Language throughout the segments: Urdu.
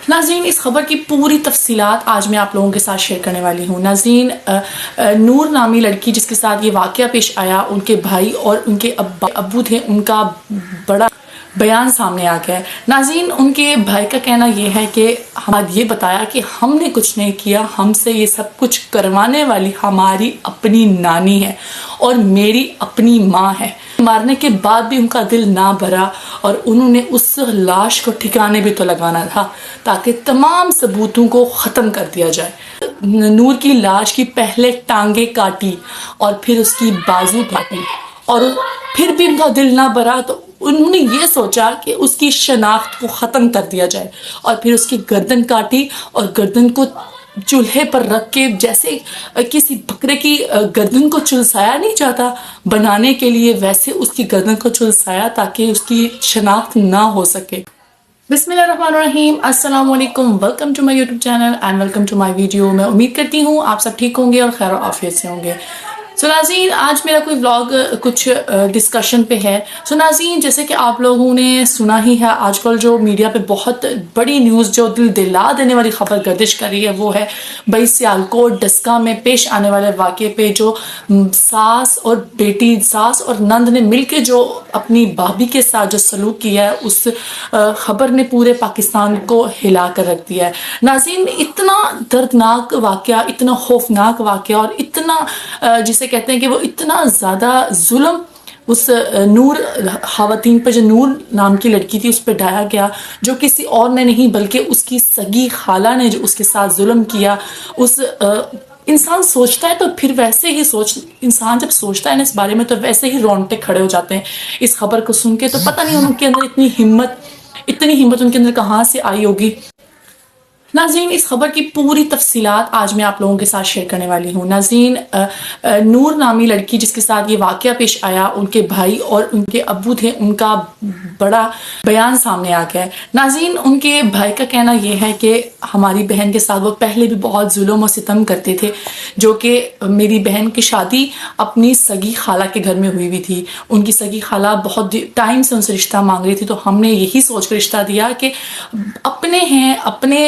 ناظرین، اس خبر کی پوری تفصیلات آج میں آپ لوگوں کے ساتھ شیئر کرنے والی ہوں۔ ناظرین، نور نامی لڑکی جس کے ساتھ یہ واقعہ پیش آیا، ان کے بھائی اور ان کے ابو تھے، ان کا بڑا بیان سامنے آ گیا ہے۔ ناظرین، ان کے بھائی کا کہنا یہ ہے کہ ہمیں یہ بتایا کہ ہم نے کچھ نہیں کیا، ہم سے یہ سب کچھ کروانے والی ہماری اپنی نانی ہے اور میری اپنی ماں ہے۔ مارنے کے بعد بھی ان کا دل نہ بھرا اور انہوں نے اس لاش کو ٹھکانے بھی تو لگانا تھا تاکہ تمام ثبوتوں کو ختم کر دیا جائے۔ نور کی لاش کی پہلے ٹانگیں کاٹی اور پھر اس کی بازو کاٹی اور پھر بھی ان کا دل نہ بھرا تو انہوں نے یہ سوچا کہ اس کی شناخت کو ختم کر دیا جائے اور پھر اس کی گردن کاٹی اور گردن کو چولہے پر رکھ کے، جیسے کسی بکرے کی گردن کو چلسایا نہیں جاتا بنانے کے لیے، ویسے اس کی گردن کو چلسایا تاکہ اس کی شناخت نہ ہو سکے۔ بسم اللہ الرحمن الرحیم، السلام علیکم، welcome to my YouTube channel and welcome to my video. میں امید کرتی ہوں آپ سب ٹھیک ہوں گے اور خیر و عافیت سے ہوں گے۔ ناظرین، آج میرا کوئی ولاگ کچھ ڈسکشن پہ ہے۔ ناظرین، جیسے کہ آپ لوگوں نے سنا ہی ہے، آج کل جو میڈیا پہ بہت بڑی نیوز جو دل دلا دینے والی خبر گردش کر رہی ہے وہ ہے بھائی سیالکوٹ ڈسکا میں پیش آنے والے واقعے پہ جو ساس اور بیٹی، ساس اور نند نے مل کے جو اپنی بھابھی کے ساتھ جو سلوک کیا ہے، اس خبر نے پورے پاکستان کو ہلا کر رکھ دیا ہے۔ ناظرین، اتنا دردناک واقعہ، اتنا خوفناک واقعہ اور اتنا جسے کہتے ہیں کہ وہ اتنا زیادہ ظلم اس نور خواتین پر، جو نور نام کی لڑکی تھی، اس پہ ڈھایا گیا، جو کسی اور نے نہیں بلکہ اس کی سگی خالہ نے جو اس کے ساتھ ظلم کیا۔ انسان سوچتا ہے تو پھر ویسے ہی انسان جب سوچتا ہے نا اس بارے میں تو ویسے ہی رونگٹے کھڑے ہو جاتے ہیں اس خبر کو سن کے۔ تو پتہ نہیں ان کے اندر اتنی ہمت ان کے اندر کہاں سے آئی ہوگی۔ ناظرین، اس خبر کی پوری تفصیلات آج میں آپ لوگوں کے ساتھ شیئر کرنے والی ہوں۔ ناظرین، نور نامی لڑکی جس کے ساتھ یہ واقعہ پیش آیا، ان کے بھائی اور ان کے ابو تھے، ان کا بڑا بیان سامنے آ گیا ہے۔ ناظرین، ان کے بھائی کا کہنا یہ ہے کہ ہماری بہن کے ساتھ وہ پہلے بھی بہت ظلم و ستم کرتے تھے، جو کہ میری بہن کی شادی اپنی سگی خالہ کے گھر میں ہوئی تھی۔ ان کی سگی خالہ بہت ٹائم سے ان سے رشتہ مانگ رہی تھی، تو ہم نے یہی سوچ کر رشتہ دیا کہ اپنے ہیں، اپنے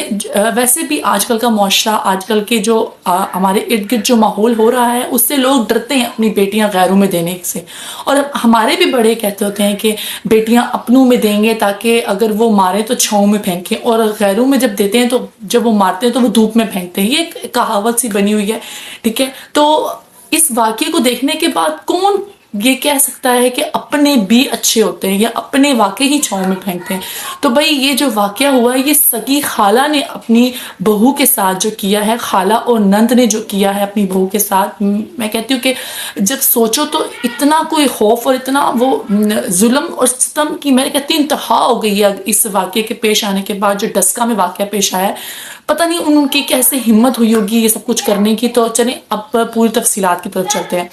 ویسے بھی آج کل کا معاشرہ، آج کل کے جو ہمارے ارد گرد جو ماحول ہو رہا ہے، اس سے لوگ ڈرتے ہیں اپنی بیٹیاں غیروں میں دینے سے، اور ہمارے بھی بڑے کہتے ہوتے ہیں کہ بیٹیاں اپنوں میں دیں گے تاکہ اگر وہ مارے تو چھاؤں میں پھینکیں، اور غیروں میں جب دیتے ہیں تو جب وہ مارتے ہیں تو وہ دھوپ میں پھینکتے ہیں۔ یہ ایک کہاوت سی بنی ہوئی ہے، ٹھیک ہے۔ تو اس واقعے کو دیکھنے کے بعد کون یہ کہہ سکتا ہے کہ اپنے بھی اچھے ہوتے ہیں یا اپنے واقعی ہی چھاؤں میں پھینکتے ہیں؟ تو بھائی یہ جو واقعہ ہوا ہے، یہ سگی خالہ نے اپنی بہو کے ساتھ جو کیا ہے، خالہ اور نند نے جو کیا ہے اپنی بہو کے ساتھ، میں کہتی ہوں کہ جب سوچو تو اتنا کوئی خوف اور اتنا وہ ظلم اور ستم کی میں کہتی ہوں انتہا ہو گئی ہے اس واقعے کے پیش آنے کے بعد، جو ڈسکا میں واقعہ پیش آیا ہے۔ پتہ نہیں ان کی کیسے ہمت ہوئی ہوگی یہ سب کچھ کرنے کی۔ تو چلیں اب پوری تفصیلات کی طرف چلتے ہیں۔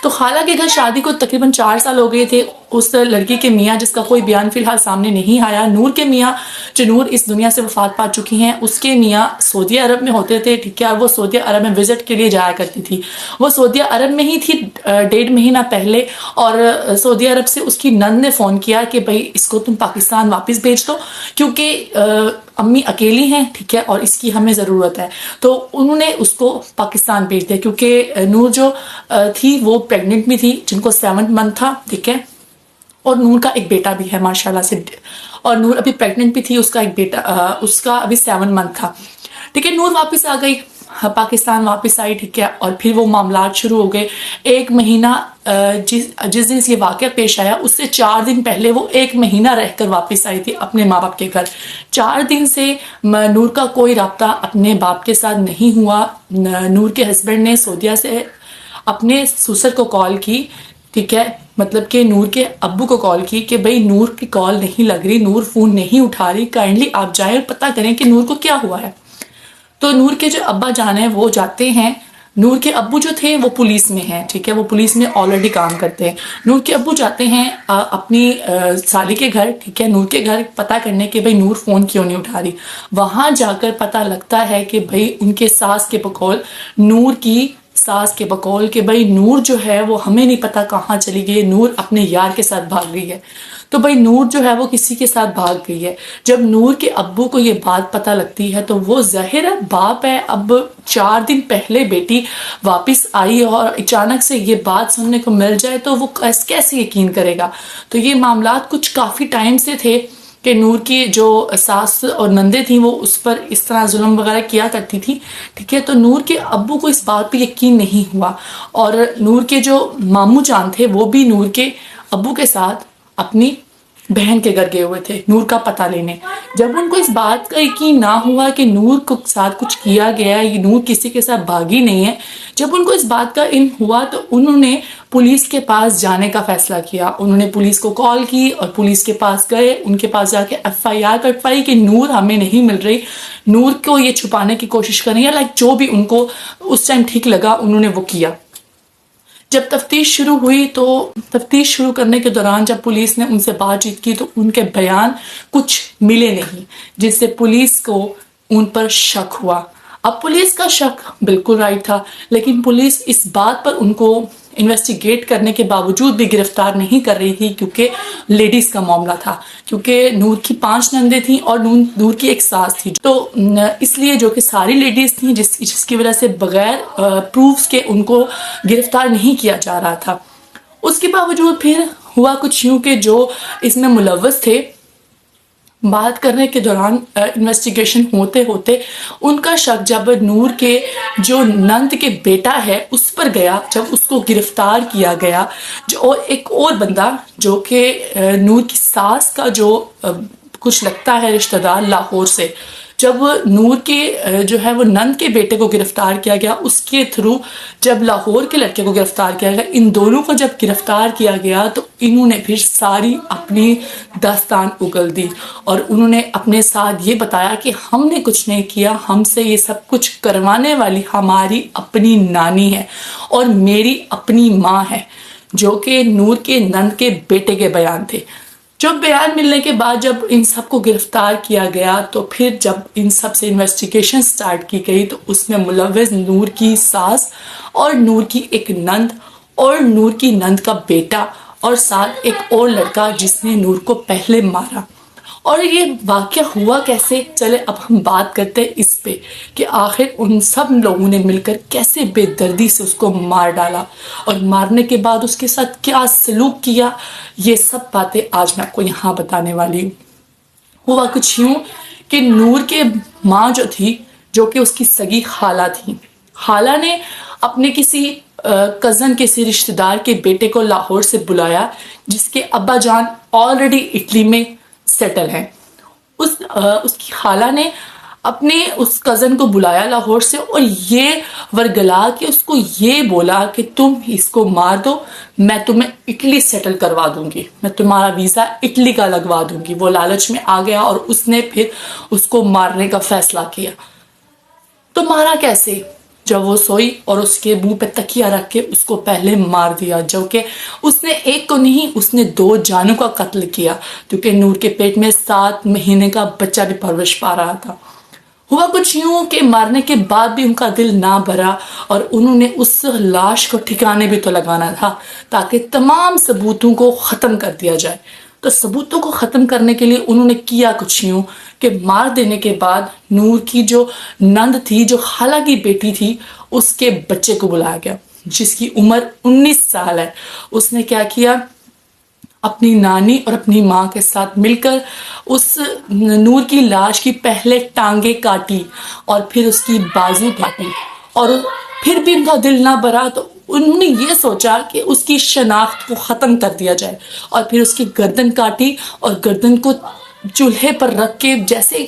تو خالہ کے گھر شادی کو تقریباً 4 سال ہو گئے تھے۔ اس لڑکی کے میاں، جس کا کوئی بیان فی الحال سامنے نہیں آیا، نور کے میاں، جو نور اس دنیا سے وفات پا چکی ہیں، اس کے میاں سعودی عرب میں ہوتے تھے، ٹھیک ہے، اور وہ سعودی عرب میں وزٹ کے لیے جایا کرتی تھی۔ وہ سعودی عرب میں ہی تھی 1.5 مہینہ پہلے، اور سعودی عرب سے اس کی نند نے فون کیا کہ بھائی اس کو تم پاکستان واپس بھیج دو، کیونکہ امی اکیلی ہیں، ٹھیک ہے، اور اس کی ہمیں ضرورت ہے۔ تو انہوں نے اس کو پاکستان بھیج دیا، کیونکہ نور جو تھی وہ پریگننٹ بھی تھی، جن کو 7 منتھ تھا، ٹھیک ہے، اور نور کا ایک بیٹا بھی ہے ماشاءاللہ سے، اور نور ابھی پریگننٹ بھی تھی، اس کا ایک بیٹا، اس کا ابھی 7 منتھ تھا، ٹھیک ہے۔ نور واپس آ گئی، پاکستان واپس آئی، ٹھیک ہے، اور پھر وہ معاملات شروع ہو گئے۔ 1 مہینہ جس دن یہ واقعہ پیش آیا اس سے 4 دن پہلے وہ 1 مہینہ رہ کر واپس آئی تھی اپنے ماں باپ کے گھر۔ 4 دن سے نور کا کوئی رابطہ اپنے باپ کے ساتھ نہیں ہوا۔ نور کے ہسبینڈ نے سعودیہ سے اپنے سسر کو کال کی، ٹھیک ہے، مطلب کہ نور کے ابو کو کال کی کہ بھئی نور کی کال نہیں لگ رہی، نور فون نہیں اٹھا رہی، کائنڈلی آپ جائیں اور پتہ کریں کہ نور کو کیا ہوا ہے۔ تو نور کے جو ابا جان ہیں وہ جاتے ہیں۔ نور کے ابو جو تھے وہ پولیس میں ہیں، ٹھیک ہے، وہ پولیس میں آلریڈی کام کرتے ہیں۔ نور کے ابو جاتے ہیں اپنی سالی کے گھر، ٹھیک ہے، نور کے گھر، پتہ کرنے کہ بھئی نور فون کیوں نہیں اٹھا رہی۔ وہاں جا کر پتہ لگتا ہے کہ بھئی ان کے ساس کے بقول نور کی ساس کے بقول کہ بھائی نور جو ہے وہ ہمیں نہیں پتا کہاں چلی گئی، نور اپنے یار کے ساتھ بھاگ گئی ہے۔ تو بھائی نور جو ہے وہ کسی کے ساتھ بھاگ گئی ہے۔ جب نور کے ابو کو یہ بات پتہ لگتی ہے تو وہ ظاہر ہے باپ ہے، اب 4 دن پہلے بیٹی واپس آئی اور اچانک سے یہ بات سننے کو مل جائے تو وہ کیسے یقین کرے گا۔ تو یہ معاملات کچھ کافی ٹائم سے تھے کہ نور کی جو ساس اور نندے تھیں وہ اس پر اس طرح ظلم وغیرہ کیا کرتی تھی، ٹھیک ہے۔ تو نور کے ابو کو اس بات پہ یقین نہیں ہوا، اور نور کے جو ماموں جان تھے وہ بھی نور کے ابو کے ساتھ اپنی بہن کے گھر گئے ہوئے تھے نور کا پتہ لینے۔ جب ان کو اس بات کا یقین نہ ہوا کہ نور کے ساتھ کچھ کیا گیا، یہ نور کسی کے ساتھ بھاگی نہیں ہے، جب ان کو اس بات کا علم ہوا تو انہوں نے پولیس کے پاس جانے کا فیصلہ کیا۔ انہوں نے پولیس کو کال کی اور پولیس کے پاس گئے، ان کے پاس جا کے FIR کٹوائی کہ نور ہمیں نہیں مل رہی، نور کو یہ چھپانے کی کوشش کر رہی ہے، جو بھی ان کو اس ٹائم ٹھیک لگا انہوں نے وہ کیا۔ جب تفتیش شروع ہوئی تو تفتیش شروع کرنے کے دوران جب پولیس نے ان سے بات چیت کی تو ان کے بیان کچھ ملے نہیں، جس سے پولیس کو ان پر شک ہوا۔ اب پولیس کا شک بالکل رائٹ تھا، لیکن پولیس اس بات پر ان کو انویسٹیگیٹ کرنے کے باوجود بھی گرفتار نہیں کر رہی تھی، کیونکہ لیڈیز کا معاملہ تھا، کیونکہ نور کی 5 نندیں تھیں اور نور کی ایک ساس تھی، تو اس لیے جو کہ ساری لیڈیز تھیں، جس کی وجہ سے بغیر پروفز کے ان کو گرفتار نہیں کیا جا رہا تھا۔ اس کے باوجود پھر ہوا کچھ یوں کہ جو اس میں ملوث تھے، بات کرنے کے دوران انویسٹیگیشن ہوتے ہوتے ان کا شک جب نور کے جو نند کے بیٹا ہے اس پر گیا، جب اس کو گرفتار کیا گیا، جو ایک اور بندہ جو کہ نور کی ساس کا جو کچھ لگتا ہے رشتہ دار لاہور سے، جب نور کے جو ہے وہ نند کے بیٹے کو گرفتار کیا گیا، اس کے تھرو جب لاہور کے لڑکے کو گرفتار کیا گیا، ان دونوں کو جب گرفتار کیا گیا تو انہوں نے پھر ساری اپنی داستان اگل دی اور انہوں نے اپنے ساتھ یہ بتایا کہ ہم نے کچھ نہیں کیا، ہم سے یہ سب کچھ کروانے والی ہماری اپنی نانی ہے اور میری اپنی ماں ہے، جو کہ نور کے نند کے بیٹے کے بیان تھے۔ جب بیان ملنے کے بعد جب ان سب کو گرفتار کیا گیا تو پھر جب ان سب سے انویسٹیگیشن سٹارٹ کی گئی تو اس میں ملوث نور کی ساس اور نور کی ایک نند اور نور کی نند کا بیٹا اور ساتھ ایک اور لڑکا جس نے نور کو پہلے مارا۔ اور یہ واقعہ ہوا کیسے؟ چلے اب ہم بات کرتے ہیں اس پہ کہ آخر ان سب لوگوں نے مل کر کیسے بے دردی سے اس کو مار ڈالا اور مارنے کے بعد اس کے ساتھ کیا سلوک کیا، یہ سب باتیں آج میں آپ کو یہاں بتانے والی ہوں۔ ہوا کچھ یوں کہ نور کے ماں جو تھی، جو کہ اس کی سگی خالہ تھی، خالہ نے اپنے کسی کزن کسی رشتہ دار کے بیٹے کو لاہور سے بلایا جس کے ابا جان آلریڈی اٹلی میں سیٹل ہیں۔ اس کی خالہ نے اپنے اس کزن کو بلایا لاہور سے اور یہ ورگلا کہ اس کو یہ بولا کہ تم اس کو مار دو، میں تمہیں اٹلی سیٹل کروا دوں گی، میں تمہارا ویزا اٹلی کا لگوا دوں گی۔ وہ لالچ میں آ گیا اور اس نے پھر اس کو مارنے کا فیصلہ کیا۔ تو مارا کیسے؟ جب وہ سوئی اور اس کے منہ پہ تکیہ رکھ کے اس کو پہلے مار دیا، جو کہ اس نے ایک کو نہیں، اس نے 2 جانوں کا قتل کیا، کیونکہ نور کے پیٹ میں 7 مہینے کا بچہ بھی پرورش پا رہا تھا۔ ہوا کچھ یوں کہ مارنے کے بعد بھی ان کا دل نہ بھرا اور انہوں نے اس لاش کو ٹھکانے بھی تو لگانا تھا تاکہ تمام ثبوتوں کو ختم کر دیا جائے۔ تو ثبوتوں کو ختم کرنے کے لیے انہوں نے کیا کچھ یوں کہ مار دینے کے بعد نور کی جو نند تھی، جو خالہ کی بیٹی تھی، اس کے بچے کو بلایا گیا جس کی عمر 19 سال ہے۔ اس نے کیا کیا؟ اپنی نانی اور اپنی ماں کے ساتھ مل کر اس نور کی لاش کی پہلے ٹانگیں کاٹی اور پھر اس کی بازو کاٹی، اور پھر بھی ان کا دل نہ بھرا تو انہوں نے یہ سوچا کہ اس کی شناخت کو ختم کر دیا جائے، اور پھر اس کی گردن کاٹی اور گردن کو چولہے پر رکھ کے، جیسے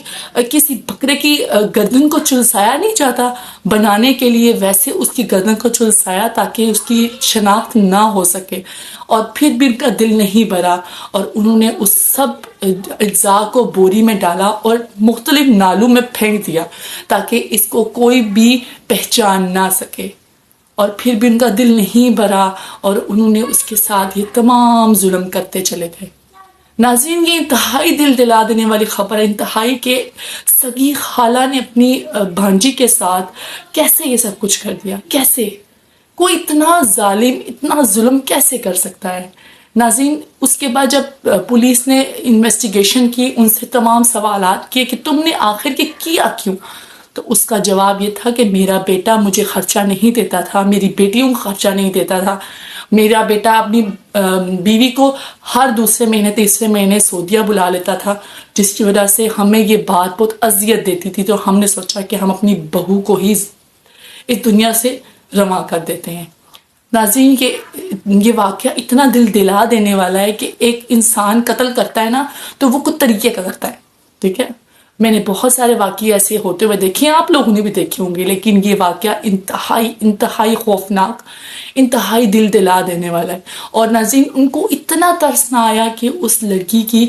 کسی بکرے کی گردن کو چلسایا نہیں جاتا بنانے کے لیے، ویسے اس کی گردن کو چلسایا تاکہ اس کی شناخت نہ ہو سکے، اور پھر بھی ان کا دل نہیں بھرا اور انہوں نے اس سب اجزاء کو بوری میں ڈالا اور مختلف نالوں میں پھینک دیا تاکہ اس کو کوئی بھی پہچان نہ سکے، اور پھر بھی ان کا دل نہیں بھرا اور انہوں نے اس کے ساتھ یہ تمام ظلم کرتے چلے گئے۔ ناظرین، یہ انتہائی دل دلا دینے والی خبر ہے، انتہائی کہ سگی خالہ نے اپنی بھانجی کے ساتھ کیسے یہ سب کچھ کر دیا، کیسے کوئی اتنا ظالم اتنا ظلم کیسے کر سکتا ہے؟ ناظرین، اس کے بعد جب پولیس نے انویسٹیگیشن کی، ان سے تمام سوالات کیے کہ تم نے آخر کے کیا کیوں، تو اس کا جواب یہ تھا کہ میرا بیٹا مجھے خرچہ نہیں دیتا تھا، میری بیٹیوں کو خرچہ نہیں دیتا تھا، میرا بیٹا اپنی بیوی کو ہر دوسرے مہینے تیسرے مہینے سعودیہ بلا لیتا تھا، جس کی وجہ سے ہمیں یہ بات بہت اذیت دیتی تھی، تو ہم نے سوچا کہ ہم اپنی بہو کو ہی اس دنیا سے رواں کر دیتے ہیں۔ ناظرین، یہ واقعہ اتنا دل دلا دینے والا ہے کہ ایک انسان قتل کرتا ہے نا تو وہ کچھ طریقے کا کرتا ہے، ٹھیک ہے؟ میں نے بہت سارے واقعے ایسے ہوتے ہوئے دیکھے ہیں، آپ لوگوں نے بھی دیکھے ہوں گے، لیکن یہ واقعہ انتہائی خوفناک، انتہائی دل دلا دینے والا ہے۔ اور ناظرین، ان کو اتنا ترس نہ آیا کہ اس لڑکی کی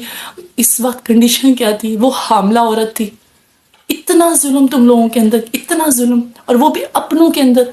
اس وقت کنڈیشن کیا تھی، وہ حاملہ عورت تھی۔ اتنا ظلم تم لوگوں کے اندر، اتنا ظلم، اور وہ بھی اپنوں کے اندر۔